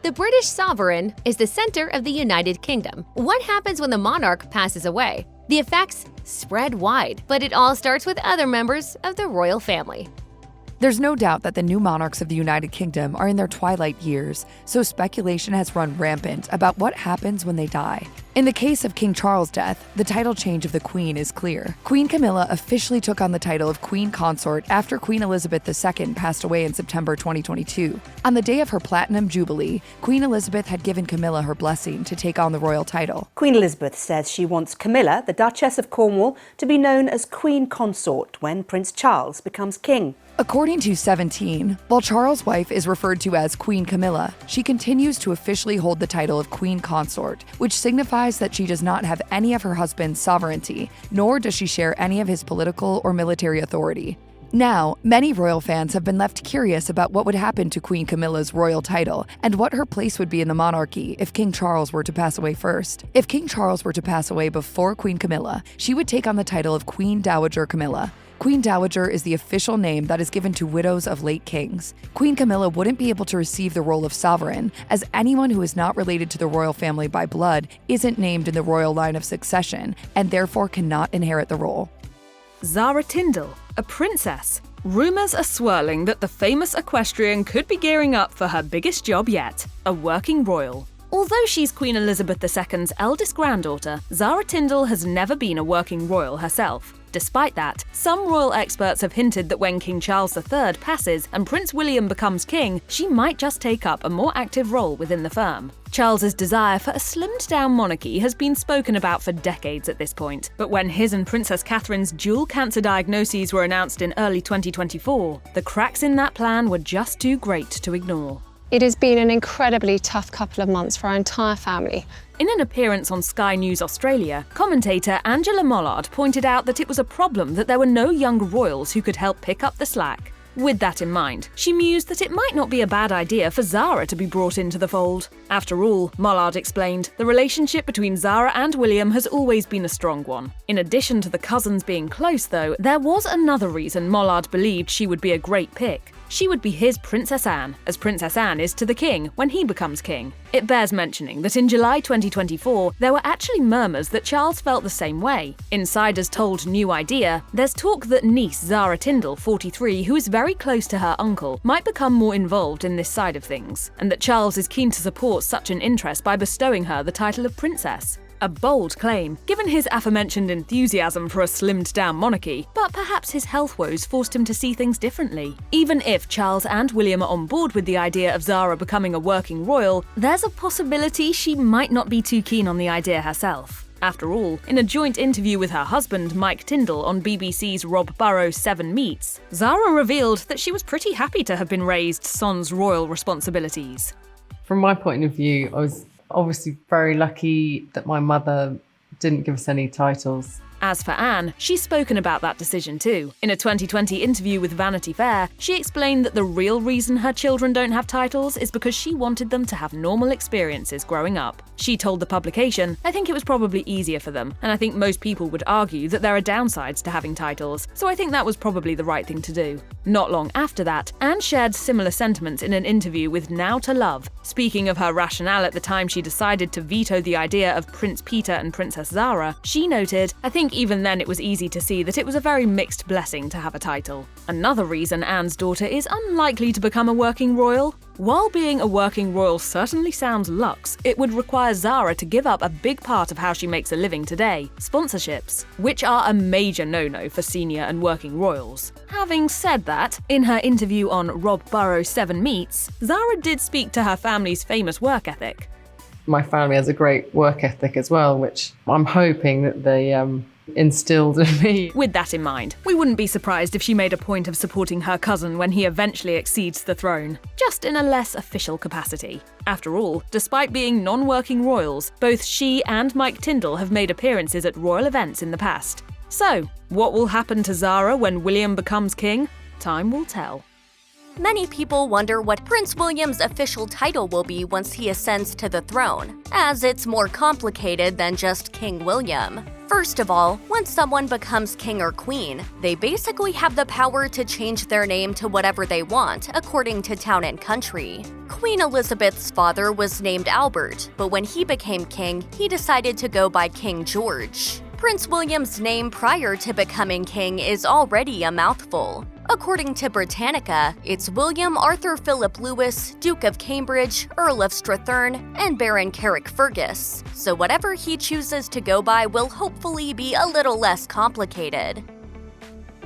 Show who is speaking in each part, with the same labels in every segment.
Speaker 1: The British sovereign is the center of the United Kingdom. What happens when the monarch passes away? The effects spread wide, but it all starts with other members of the royal family.
Speaker 2: There's no doubt that the new monarchs of the United Kingdom are in their twilight years, so speculation has run rampant about what happens when they die. In the case of King Charles' death, the title change of the Queen is clear. Queen Camilla officially took on the title of Queen Consort after Queen Elizabeth II passed away in September 2022. On the day of her Platinum Jubilee, Queen Elizabeth had given Camilla her blessing to take on the royal title.
Speaker 3: Queen Elizabeth says she wants Camilla, the Duchess of Cornwall, to be known as Queen Consort when Prince Charles becomes king.
Speaker 2: According to 17, while Charles' wife is referred to as Queen Camilla, she continues to officially hold the title of Queen Consort, which signifies that she does not have any of her husband's sovereignty, nor does she share any of his political or military authority. Now, many royal fans have been left curious about what would happen to Queen Camilla's royal title and what her place would be in the monarchy if King Charles were to pass away first. If King Charles were to pass away before Queen Camilla, she would take on the title of Queen Dowager Camilla. Queen Dowager is the official name that is given to widows of late kings. Queen Camilla wouldn't be able to receive the role of sovereign, as anyone who is not related to the royal family by blood isn't named in the royal line of succession and therefore cannot inherit the role.
Speaker 4: Zara Tindall, a princess. Rumours are swirling that the famous equestrian could be gearing up for her biggest job yet, a working royal. Although she's Queen Elizabeth II's eldest granddaughter, Zara Tindall has never been a working royal herself. Despite that, some royal experts have hinted that when King Charles III passes and Prince William becomes king, she might just take up a more active role within the firm. Charles's desire for a slimmed-down monarchy has been spoken about for decades at this point, but when his and Princess Catherine's dual cancer diagnoses were announced in early 2024, the cracks in that plan were just too great to ignore.
Speaker 5: It has been an incredibly tough couple of months for our entire family.
Speaker 4: In an appearance on Sky News Australia, commentator Angela Mollard pointed out that it was a problem that there were no young royals who could help pick up the slack. With that in mind, she mused that it might not be a bad idea for Zara to be brought into the fold. After all, Mollard explained, the relationship between Zara and William has always been a strong one. In addition to the cousins being close, though, there was another reason Mollard believed she would be a great pick. She would be his Princess Anne, as Princess Anne is to the king when he becomes king. It bears mentioning that in July 2024, there were actually murmurs that Charles felt the same way. Insiders told New Idea, there's talk that niece Zara Tindall, 43, who is very close to her uncle, might become more involved in this side of things, and that Charles is keen to support such an interest by bestowing her the title of princess. A bold claim, given his aforementioned enthusiasm for a slimmed-down monarchy, but perhaps his health woes forced him to see things differently. Even if Charles and William are on board with the idea of Zara becoming a working royal, there's a possibility she might not be too keen on the idea herself. After all, in a joint interview with her husband, Mike Tindall, on BBC's Rob Burrows' 7 Meets, Zara revealed that she was pretty happy to have been raised sans royal responsibilities.
Speaker 6: From my point of view, I was obviously very lucky that my mother didn't give us any titles.
Speaker 4: As for Anne, she's spoken about that decision too. In a 2020 interview with Vanity Fair, she explained that the real reason her children don't have titles is because she wanted them to have normal experiences growing up. She told the publication, I think it was probably easier for them, and I think most people would argue that there are downsides to having titles, so I think that was probably the right thing to do. Not long after that, Anne shared similar sentiments in an interview with Now to Love. Speaking of her rationale at the time she decided to veto the idea of Prince Peter and Princess Zara, she noted, I think even then it was easy to see that it was a very mixed blessing to have a title. Another reason Anne's daughter is unlikely to become a working royal? While being a working royal certainly sounds luxe, it would require Zara to give up a big part of how she makes a living today, sponsorships, which are a major no-no for senior and working royals. Having said that, in her interview on Rob Burrows' 7 Meets, Zara did speak to her family's famous work ethic.
Speaker 6: My family has a great work ethic as well, which I'm hoping that they instilled in me.
Speaker 4: With that in mind, we wouldn't be surprised if she made a point of supporting her cousin when he eventually exceeds the throne, just in a less official capacity. After all, despite being non-working royals, both she and Mike Tindall have made appearances at royal events in the past. So, what will happen to Zara when William becomes king? Time will tell.
Speaker 7: many people wonder what Prince William's official title will be once he ascends to the throne, as it's more complicated than just King William. First of all, when someone becomes king or queen, they basically have the power to change their name to whatever they want, according to Town and Country. Queen Elizabeth's father was named Albert, but when he became king, he decided to go by King George. Prince William's name prior to becoming king is already a mouthful. According to Britannica, it's William Arthur Philip Lewis, Duke of Cambridge, Earl of Strathearn, and Baron Carrickfergus, so whatever he chooses to go by will hopefully be a little less complicated.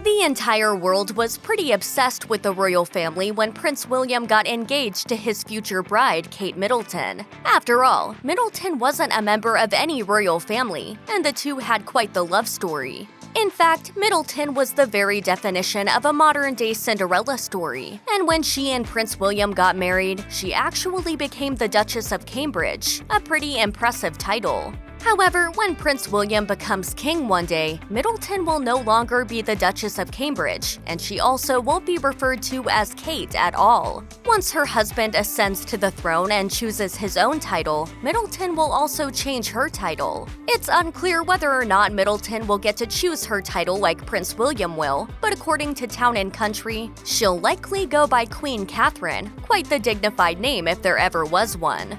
Speaker 7: The entire world was pretty obsessed with the royal family when Prince William got engaged to his future bride, Kate Middleton. After all, Middleton wasn't a member of any royal family, and the two had quite the love story. In fact, Middleton was the very definition of a modern-day Cinderella story, and when she and Prince William got married, she actually became the Duchess of Cambridge, a pretty impressive title. However, when Prince William becomes king one day, Middleton will no longer be the Duchess of Cambridge, and she also won't be referred to as Kate at all. Once her husband ascends to the throne and chooses his own title, Middleton will also change her title. It's unclear whether or not Middleton will get to choose her title like Prince William will, but according to Town and Country, she'll likely go by Queen Catherine, quite the dignified name if there ever was one.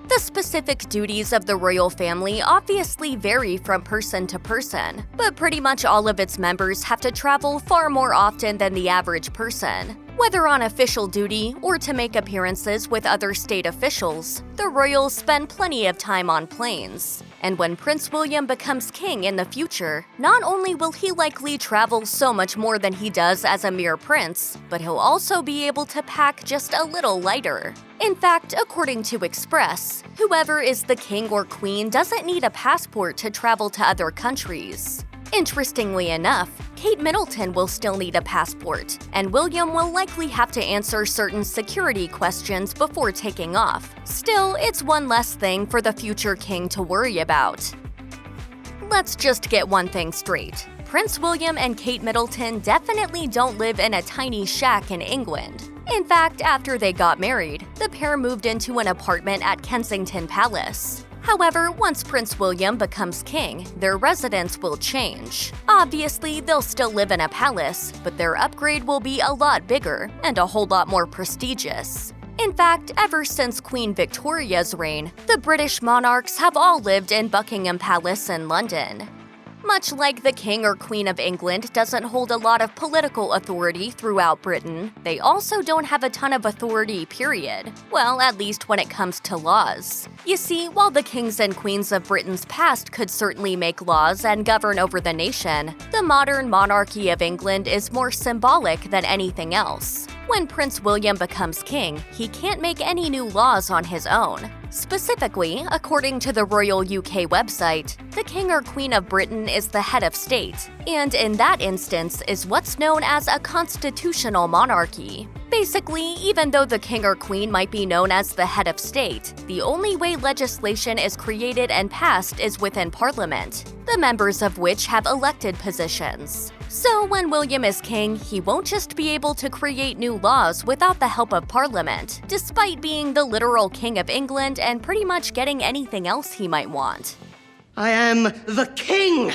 Speaker 7: The specific duties of the royal family obviously vary from person to person, but pretty much all of its members have to travel far more often than the average person. Whether on official duty or to make appearances with other state officials, the royals spend plenty of time on planes. And when Prince William becomes king in the future, not only will he likely travel so much more than he does as a mere prince, but he'll also be able to pack just a little lighter. In fact, according to Express, whoever is the king or queen doesn't need a passport to travel to other countries. Interestingly enough, Kate Middleton will still need a passport, and William will likely have to answer certain security questions before taking off. Still, it's one less thing for the future king to worry about. Let's just get one thing straight. Prince William and Kate Middleton definitely don't live in a tiny shack in England. In fact, after they got married, the pair moved into an apartment at Kensington Palace. However, once Prince William becomes king, their residence will change. Obviously, they'll still live in a palace, but their upgrade will be a lot bigger and a whole lot more prestigious. In fact, ever since Queen Victoria's reign, the British monarchs have all lived in Buckingham Palace in London. Much like the King or Queen of England doesn't hold a lot of political authority throughout Britain, they also don't have a ton of authority, period. Well, at least when it comes to laws. You see, while the kings and queens of Britain's past could certainly make laws and govern over the nation, the modern monarchy of England is more symbolic than anything else. When Prince William becomes king, he can't make any new laws on his own. Specifically, according to the Royal UK website, the King or Queen of Britain is the head of state, and in that instance is what's known as a constitutional monarchy. Basically, even though the king or queen might be known as the head of state, the only way legislation is created and passed is within Parliament, the members of which have elected positions. So when William is king, he won't just be able to create new laws without the help of Parliament, despite being the literal King of England and pretty much getting anything else he might want.
Speaker 8: I am the king!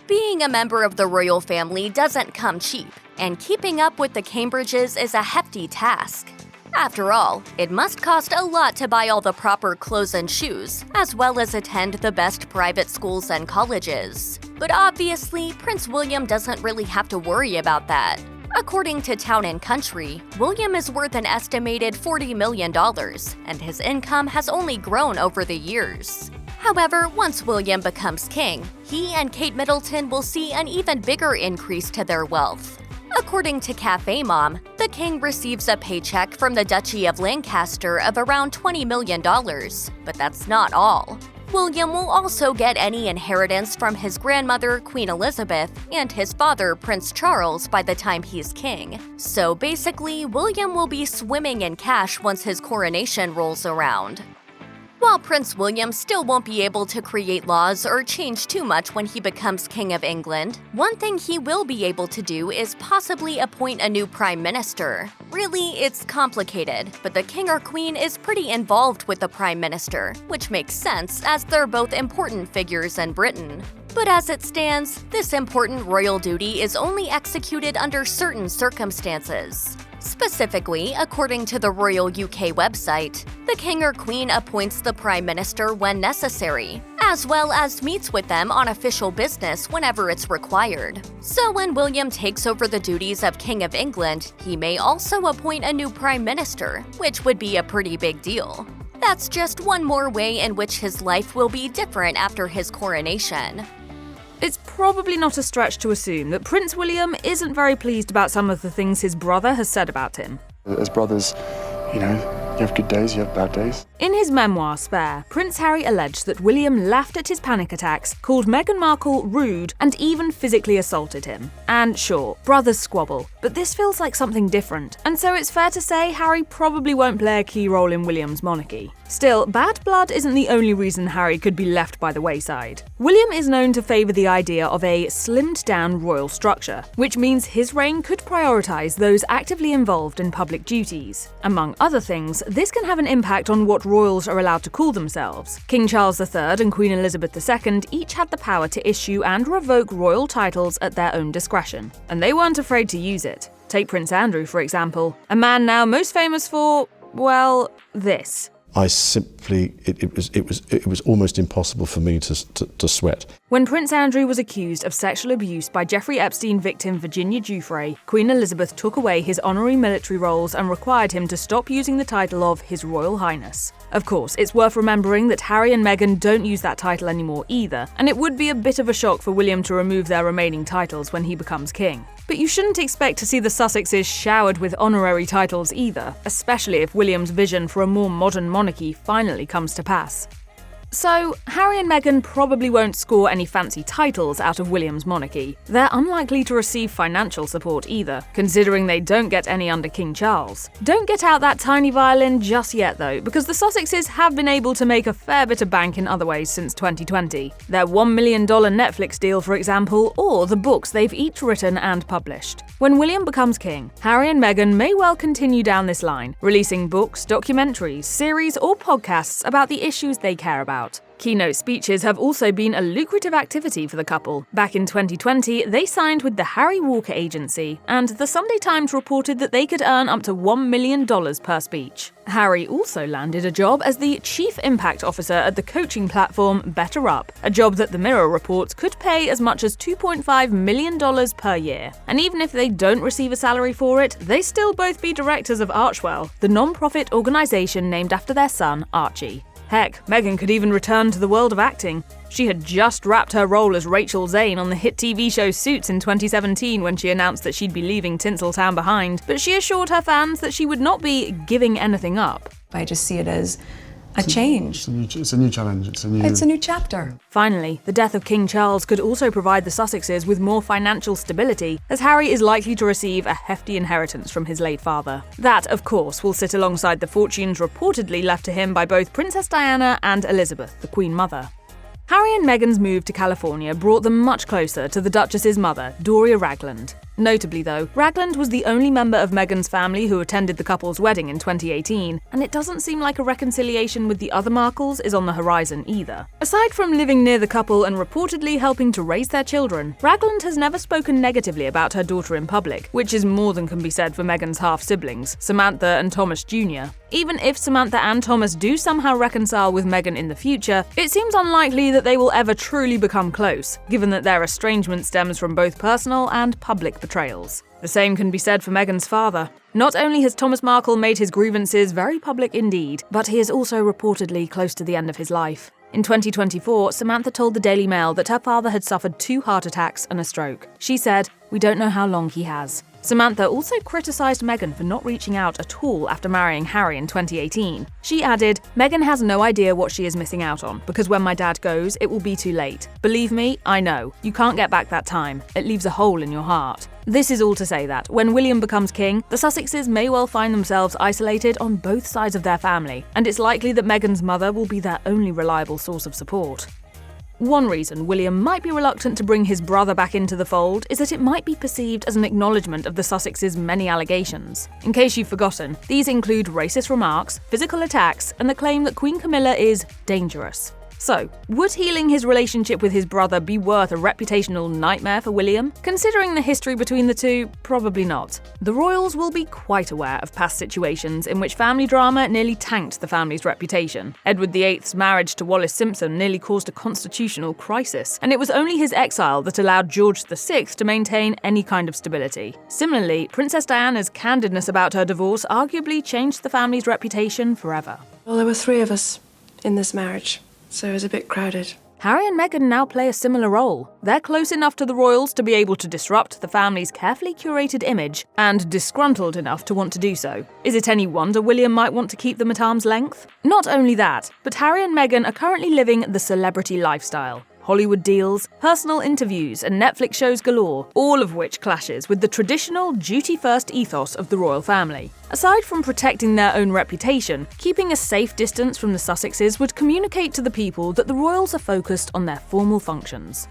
Speaker 7: Being a member of the royal family doesn't come cheap, and keeping up with the Cambridges is a hefty task. After all, it must cost a lot to buy all the proper clothes and shoes, as well as attend the best private schools and colleges. But obviously, Prince William doesn't really have to worry about that. According to Town and Country, William is worth an estimated $40 million, and his income has only grown over the years. However, once William becomes king, he and Kate Middleton will see an even bigger increase to their wealth. According to Cafe Mom, the king receives a paycheck from the Duchy of Lancaster of around $20 million, but that's not all. William will also get any inheritance from his grandmother, Queen Elizabeth, and his father, Prince Charles, by the time he's king. So basically, William will be swimming in cash once his coronation rolls around. While Prince William still won't be able to create laws or change too much when he becomes King of England, one thing he will be able to do is possibly appoint a new Prime Minister. Really, it's complicated, but the King or Queen is pretty involved with the Prime Minister, which makes sense as they're both important figures in Britain. But as it stands, this important royal duty is only executed under certain circumstances. Specifically, according to the Royal UK website, the King or Queen appoints the Prime Minister when necessary, as well as meets with them on official business whenever it's required. So when William takes over the duties of King of England, he may also appoint a new Prime Minister, which would be a pretty big deal. That's just one more way in which his life will be different after his coronation.
Speaker 4: It's probably not a stretch to assume that Prince William isn't very pleased about some of the things his brother has said about him.
Speaker 9: As brothers, you have good days, you have bad days.
Speaker 4: In his memoir, Spare, Prince Harry alleged that William laughed at his panic attacks, called Meghan Markle rude, and even physically assaulted him. And sure, brothers squabble, but this feels like something different, and so it's fair to say Harry probably won't play a key role in William's monarchy. Still, bad blood isn't the only reason Harry could be left by the wayside. William is known to favour the idea of a slimmed-down royal structure, which means his reign could prioritise those actively involved in public duties. Among other things, this can have an impact on what royals are allowed to call themselves. King Charles III and Queen Elizabeth II each had the power to issue and revoke royal titles at their own discretion, and they weren't afraid to use it. Take Prince Andrew, for example, a man now most famous for, well, this.
Speaker 10: I simply, it was almost impossible for me to sweat.
Speaker 4: When Prince Andrew was accused of sexual abuse by Jeffrey Epstein victim Virginia Giuffre, Queen Elizabeth took away his honorary military roles and required him to stop using the title of His Royal Highness. Of course, it's worth remembering that Harry and Meghan don't use that title anymore either, and it would be a bit of a shock for William to remove their remaining titles when he becomes king. But you shouldn't expect to see the Sussexes showered with honorary titles either, especially if William's vision for a more modern monarchy finally comes to pass. So, Harry and Meghan probably won't score any fancy titles out of William's monarchy. They're unlikely to receive financial support either, considering they don't get any under King Charles. Don't get out that tiny violin just yet though, because the Sussexes have been able to make a fair bit of bank in other ways since 2020. Their $1 million Netflix deal, for example, or the books they've each written and published. When William becomes king, Harry and Meghan may well continue down this line, releasing books, documentaries, series, or podcasts about the issues they care about. Keynote speeches have also been a lucrative activity for the couple. Back in 2020, they signed with the Harry Walker Agency, and the Sunday Times reported that they could earn up to $1 million per speech. Harry also landed a job as the Chief Impact Officer at the coaching platform BetterUp, a job that the Mirror reports could pay as much as $2.5 million per year. And even if they don't receive a salary for it, they still both be directors of Archewell, the non-profit organisation named after their son, Archie. Heck, Meghan could even return to the world of acting. She had just wrapped her role as Rachel Zane on the hit TV show Suits in 2017 when she announced that she'd be leaving Tinseltown behind, but she assured her fans that she would not be giving anything up.
Speaker 2: I just see it as a change.
Speaker 9: It's a new challenge. It's
Speaker 2: a new chapter.
Speaker 4: Finally, the death of King Charles could also provide the Sussexes with more financial stability, as Harry is likely to receive a hefty inheritance from his late father. That, of course, will sit alongside the fortunes reportedly left to him by both Princess Diana and Elizabeth, the Queen Mother. Harry and Meghan's move to California brought them much closer to the Duchess's mother, Doria Ragland. Notably though, Ragland was the only member of Meghan's family who attended the couple's wedding in 2018, and it doesn't seem like a reconciliation with the other Markles is on the horizon either. Aside from living near the couple and reportedly helping to raise their children, Ragland has never spoken negatively about her daughter in public, which is more than can be said for Meghan's half-siblings, Samantha and Thomas Jr. Even if Samantha and Thomas do somehow reconcile with Meghan in the future, it seems unlikely that they will ever truly become close, given that their estrangement stems from both personal and public betrayals. The same can be said for Meghan's father. Not only has Thomas Markle made his grievances very public indeed, but he is also reportedly close to the end of his life. In 2024, Samantha told the Daily Mail that her father had suffered 2 heart attacks and a stroke. She said, "We don't know how long he has." Samantha also criticised Meghan for not reaching out at all after marrying Harry in 2018. She added, "Meghan has no idea what she is missing out on, because when my dad goes, it will be too late. Believe me, I know. You can't get back that time. It leaves a hole in your heart." This is all to say that, when William becomes king, the Sussexes may well find themselves isolated on both sides of their family, and it's likely that Meghan's mother will be their only reliable source of support. One reason William might be reluctant to bring his brother back into the fold is that it might be perceived as an acknowledgement of the Sussexes' many allegations. In case you've forgotten, these include racist remarks, physical attacks, and the claim that Queen Camilla is dangerous. So, would healing his relationship with his brother be worth a reputational nightmare for William? Considering the history between the two, probably not. The royals will be quite aware of past situations in which family drama nearly tanked the family's reputation. Edward VIII's marriage to Wallis Simpson nearly caused a constitutional crisis, and it was only his exile that allowed George VI to maintain any kind of stability. Similarly, Princess Diana's candidness about her divorce arguably changed the family's reputation forever.
Speaker 11: Well, there were 3 of us in this marriage, so it was a bit crowded.
Speaker 4: Harry and Meghan now play a similar role. They're close enough to the royals to be able to disrupt the family's carefully curated image, and disgruntled enough to want to do so. Is it any wonder William might want to keep them at arm's length? Not only that, but Harry and Meghan are currently living the celebrity lifestyle. Hollywood deals, personal interviews, and Netflix shows galore, all of which clashes with the traditional duty-first ethos of the royal family. Aside from protecting their own reputation, keeping a safe distance from the Sussexes would communicate to the people that the royals are focused on their formal functions.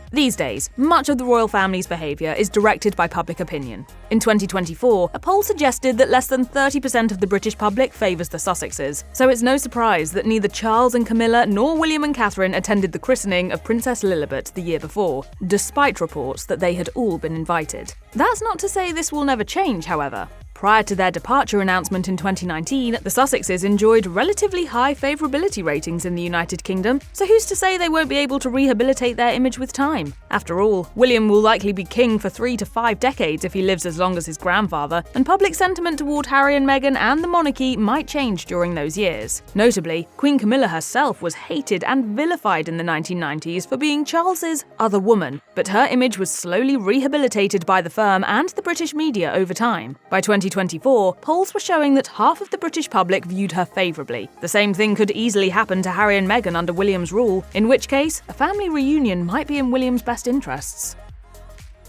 Speaker 4: These days, much of the royal family's behaviour is directed by public opinion. In 2024, a poll suggested that less than 30% of the British public favours the Sussexes, so it's no surprise that neither Charles and Camilla nor William and Catherine attended the christening of Princess Lilibet the year before, despite reports that they had all been invited. That's not to say this will never change, however. Prior to their departure announcement in 2019, the Sussexes enjoyed relatively high favourability ratings in the United Kingdom, so who's to say they won't be able to rehabilitate their image with time? After all, William will likely be king for 3 to 5 decades if he lives as long as his grandfather, and public sentiment toward Harry and Meghan and the monarchy might change during those years. Notably, Queen Camilla herself was hated and vilified in the 1990s for being Charles's other woman, but her image was slowly rehabilitated by the firm and the British media over time. By 2024, polls were showing that half of the British public viewed her favourably. The same thing could easily happen to Harry and Meghan under William's rule, in which case, a family reunion might be in William's best interests.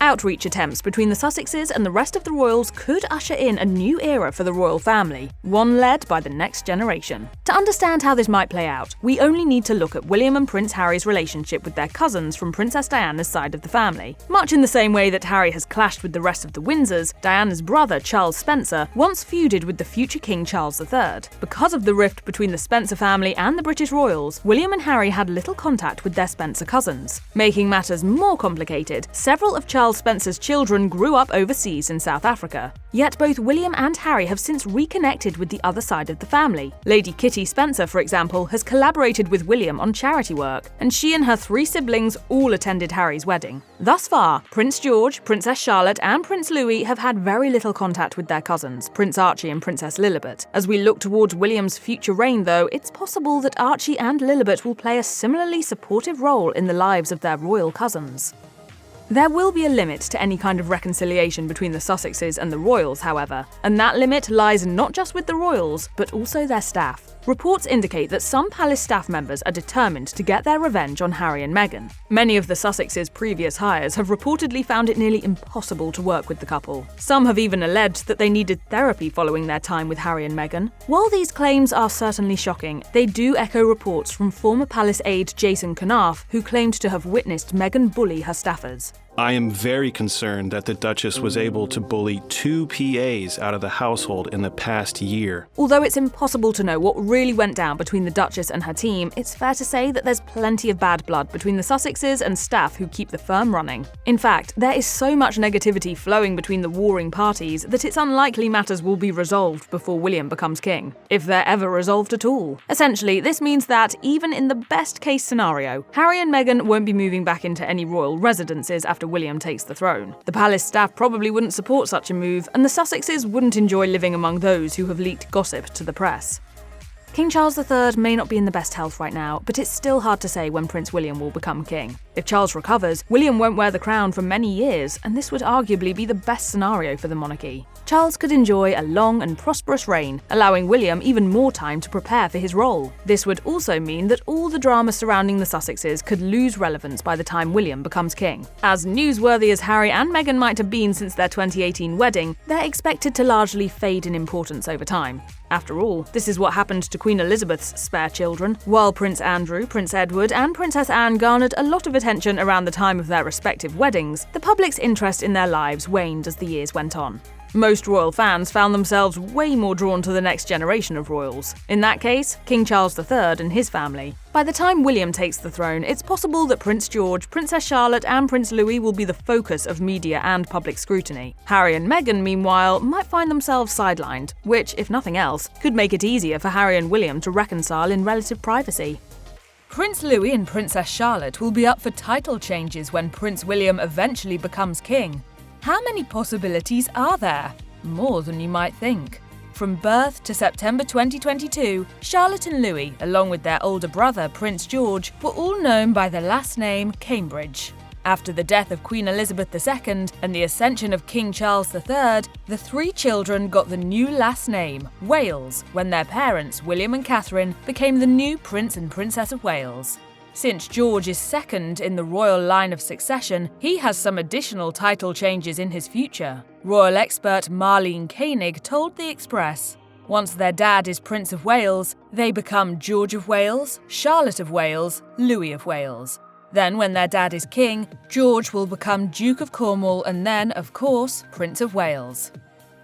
Speaker 4: Outreach attempts between the Sussexes and the rest of the royals could usher in a new era for the royal family, one led by the next generation. To understand how this might play out, we only need to look at William and Prince Harry's relationship with their cousins from Princess Diana's side of the family. Much in the same way that Harry has clashed with the rest of the Windsors, Diana's brother Charles Spencer once feuded with the future King Charles III. Because of the rift between the Spencer family and the British royals, William and Harry had little contact with their Spencer cousins. Making matters more complicated, several of Charles Spencer's children grew up overseas in South Africa. Yet both William and Harry have since reconnected with the other side of the family. Lady Kitty Spencer, for example, has collaborated with William on charity work, and she and her 3 siblings all attended Harry's wedding. Thus far, Prince George, Princess Charlotte, and Prince Louis have had very little contact with their cousins, Prince Archie and Princess Lilibet. As we look towards William's future reign, though, it's possible that Archie and Lilibet will play a similarly supportive role in the lives of their royal cousins. There will be a limit to any kind of reconciliation between the Sussexes and the royals, however, and that limit lies not just with the royals, but also their staff. Reports indicate that some palace staff members are determined to get their revenge on Harry and Meghan. Many of the Sussexes' previous hires have reportedly found it nearly impossible to work with the couple. Some have even alleged that they needed therapy following their time with Harry and Meghan. While these claims are certainly shocking, they do echo reports from former palace aide Jason Knauf, who claimed to have witnessed Meghan bully her staffers.
Speaker 12: I am very concerned that the Duchess was able to bully 2 PAs out of the household in the past year.
Speaker 4: Although it's impossible to know what really went down between the Duchess and her team, it's fair to say that there's plenty of bad blood between the Sussexes and staff who keep the firm running. In fact, there is so much negativity flowing between the warring parties that it's unlikely matters will be resolved before William becomes king, if they're ever resolved at all. Essentially, this means that, even in the best case scenario, Harry and Meghan won't be moving back into any royal residences after William takes the throne. The palace staff probably wouldn't support such a move, and the Sussexes wouldn't enjoy living among those who have leaked gossip to the press. King Charles III may not be in the best health right now, but it's still hard to say when Prince William will become king. If Charles recovers, William won't wear the crown for many years, and this would arguably be the best scenario for the monarchy. Charles could enjoy a long and prosperous reign, allowing William even more time to prepare for his role. This would also mean that all the drama surrounding the Sussexes could lose relevance by the time William becomes king. As newsworthy as Harry and Meghan might have been since their 2018 wedding, they're expected to largely fade in importance over time. After all, this is what happened to Queen Elizabeth's spare children. While Prince Andrew, Prince Edward, and Princess Anne garnered a lot of attention around the time of their respective weddings, the public's interest in their lives waned as the years went on. Most royal fans found themselves way more drawn to the next generation of royals. In that case, King Charles III and his family. By the time William takes the throne, it's possible that Prince George, Princess Charlotte, and Prince Louis will be the focus of media and public scrutiny. Harry and Meghan, meanwhile, might find themselves sidelined, which, if nothing else, could make it easier for Harry and William to reconcile in relative privacy. Prince Louis and Princess Charlotte will be up for title changes when Prince William eventually becomes king. How many possibilities are there? More than you might think. From birth to September 2022, Charlotte and Louis, along with their older brother Prince George, were all known by the last name Cambridge. After the death of Queen Elizabeth II and the ascension of King Charles III, the three children got the new last name, Wales, when their parents, William and Catherine, became the new Prince and Princess of Wales. Since George is second in the royal line of succession, he has some additional title changes in his future. Royal expert Marlene Koenig told The Express, "Once their dad is Prince of Wales, they become George of Wales, Charlotte of Wales, Louis of Wales. Then when their dad is king, George will become Duke of Cornwall and then, of course, Prince of Wales."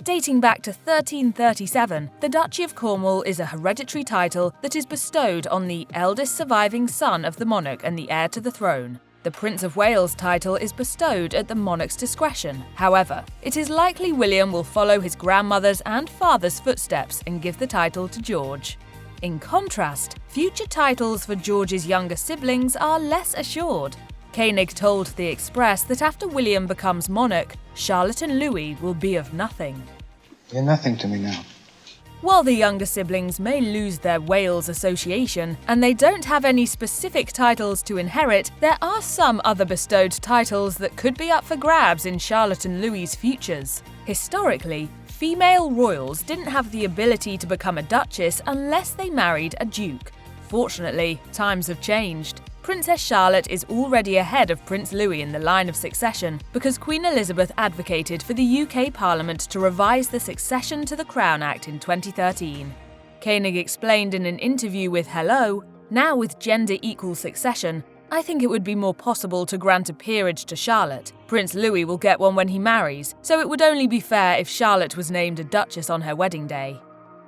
Speaker 4: Dating back to 1337, the Duchy of Cornwall is a hereditary title that is bestowed on the eldest surviving son of the monarch and the heir to the throne. The Prince of Wales title is bestowed at the monarch's discretion. However, it is likely William will follow his grandmother's and father's footsteps and give the title to George. In contrast, future titles for George's younger siblings are less assured. Koenig told The Express that after William becomes monarch, Charlotte and Louis will be of nothing.
Speaker 9: You're nothing to me now.
Speaker 4: While the younger siblings may lose their Wales association, and they don't have any specific titles to inherit, there are some other bestowed titles that could be up for grabs in Charlotte and Louis's futures. Historically, female royals didn't have the ability to become a duchess unless they married a duke. Fortunately, times have changed. Princess Charlotte is already ahead of Prince Louis in the line of succession because Queen Elizabeth advocated for the UK Parliament to revise the Succession to the Crown Act in 2013. Koenig explained in an interview with Hello, "Now with gender-equal succession, I think it would be more possible to grant a peerage to Charlotte. Prince Louis will get one when he marries, so it would only be fair if Charlotte was named a duchess on her wedding day."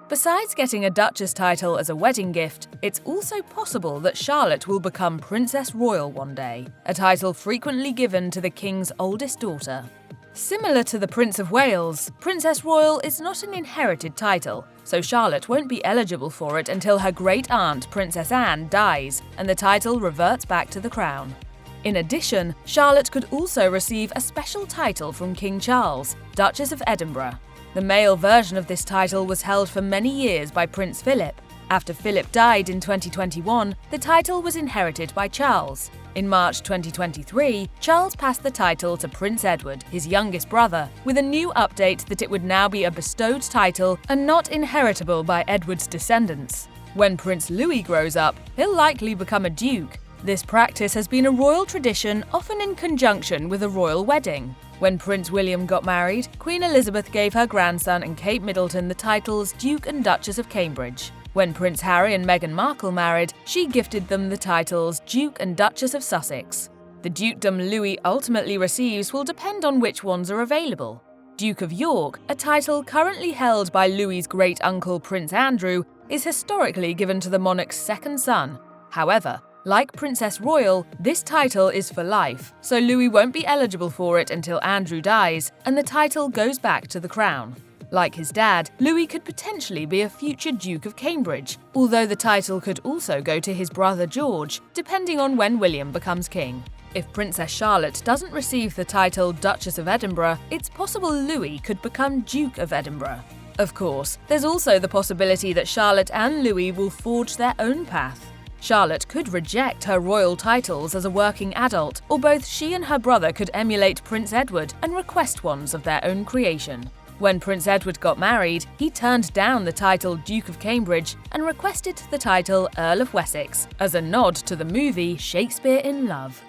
Speaker 4: Besides getting a duchess title as a wedding gift, it's also possible that Charlotte will become Princess Royal one day, a title frequently given to the king's oldest daughter. Similar to the Prince of Wales, Princess Royal is not an inherited title, so Charlotte won't be eligible for it until her great-aunt, Princess Anne, dies, and the title reverts back to the crown. In addition, Charlotte could also receive a special title from King Charles, Duchess of Edinburgh. The male version of this title was held for many years by Prince Philip. After Philip died in 2021, the title was inherited by Charles. In March 2023, Charles passed the title to Prince Edward, his youngest brother, with a new update that it would now be a bestowed title and not inheritable by Edward's descendants. When Prince Louis grows up, he'll likely become a duke. This practice has been a royal tradition, often in conjunction with a royal wedding. When Prince William got married, Queen Elizabeth gave her grandson and Kate Middleton the titles Duke and Duchess of Cambridge. When Prince Harry and Meghan Markle married, she gifted them the titles Duke and Duchess of Sussex. The dukedom Louis ultimately receives will depend on which ones are available. Duke of York, a title currently held by Louis's great-uncle Prince Andrew, is historically given to the monarch's second son. However, like Princess Royal, this title is for life, so Louis won't be eligible for it until Andrew dies, and the title goes back to the crown. Like his dad, Louis could potentially be a future Duke of Cambridge, although the title could also go to his brother George, depending on when William becomes king. If Princess Charlotte doesn't receive the title Duchess of Edinburgh, it's possible Louis could become Duke of Edinburgh. Of course, there's also the possibility that Charlotte and Louis will forge their own path. Charlotte could reject her royal titles as a working adult, or both she and her brother could emulate Prince Edward and request ones of their own creation. When Prince Edward got married, he turned down the title Duke of Cambridge and requested the title Earl of Wessex, as a nod to the movie Shakespeare in Love.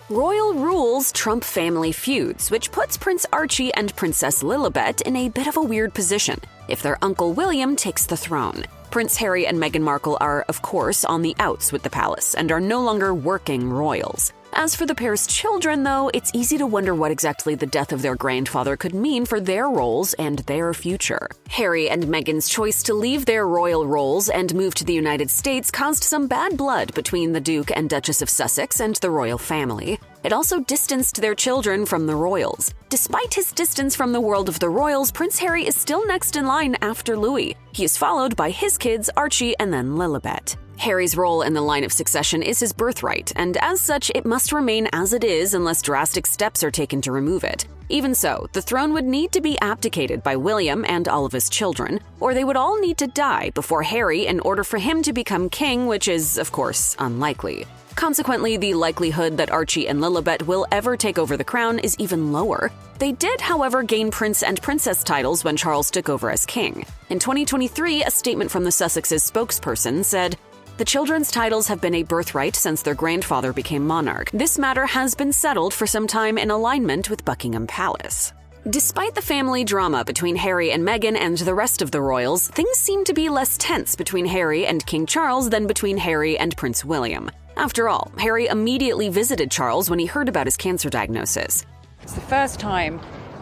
Speaker 13: Royal rules trump family feuds, which puts Prince Archie and Princess Lilibet in a bit of a weird position if their Uncle William takes the throne. Prince Harry and Meghan Markle are, of course, on the outs with the palace and are no longer working royals. As for the pair's children, though, it's easy to wonder what exactly the death of their grandfather could mean for their roles and their future. Harry and Meghan's choice to leave their royal roles and move to the United States caused some bad blood between the Duke and Duchess of Sussex and the royal family. It also distanced their children from the royals. Despite his distance from the world of the royals, Prince Harry is still next in line after Louis. He is followed by his kids, Archie and then Lilibet. Harry's role in the line of succession is his birthright, and as such, it must remain as it is unless drastic steps are taken to remove it. Even so, the throne would need to be abdicated by William and all of his children, or they would all need to die before Harry in order for him to become king, which is, of course, unlikely. Consequently, the likelihood that Archie and Lilibet will ever take over the crown is even lower. They did, however, gain prince and princess titles when Charles took over as king. In 2023, a statement from the Sussex's spokesperson said, "The children's titles have been a birthright since their grandfather became monarch. This matter has been settled for some time in alignment with Buckingham Palace." Despite the family drama between Harry and Meghan and the rest of the royals, things seem to be less tense between Harry and King Charles than between Harry and Prince William. After all, Harry immediately visited Charles when he heard about his cancer diagnosis.
Speaker 14: It's the first time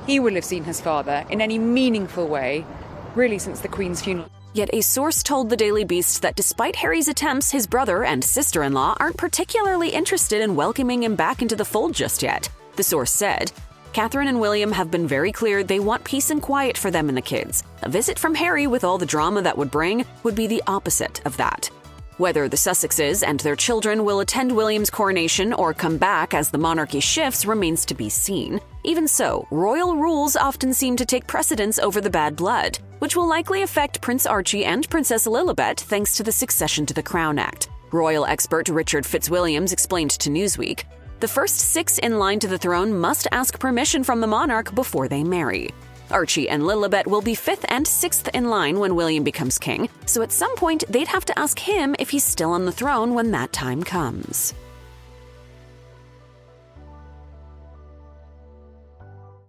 Speaker 14: he will have seen his father in any meaningful way, really since the Queen's funeral.
Speaker 13: Yet a source told the Daily Beast that despite Harry's attempts, his brother and sister-in-law aren't particularly interested in welcoming him back into the fold just yet. The source said, "Catherine and William have been very clear they want peace and quiet for them and the kids. A visit from Harry with all the drama that would bring would be the opposite of that." Whether the Sussexes and their children will attend William's coronation or come back as the monarchy shifts remains to be seen. Even so, royal rules often seem to take precedence over the bad blood, which will likely affect Prince Archie and Princess Lilibet thanks to the Succession to the Crown Act. Royal expert Richard Fitzwilliams explained to Newsweek, "The first 6 in line to the throne must ask permission from the monarch before they marry. Archie and Lilibet will be 5th and 6th in line when William becomes king, so at some point they'd have to ask him if he's still on the throne when that time comes."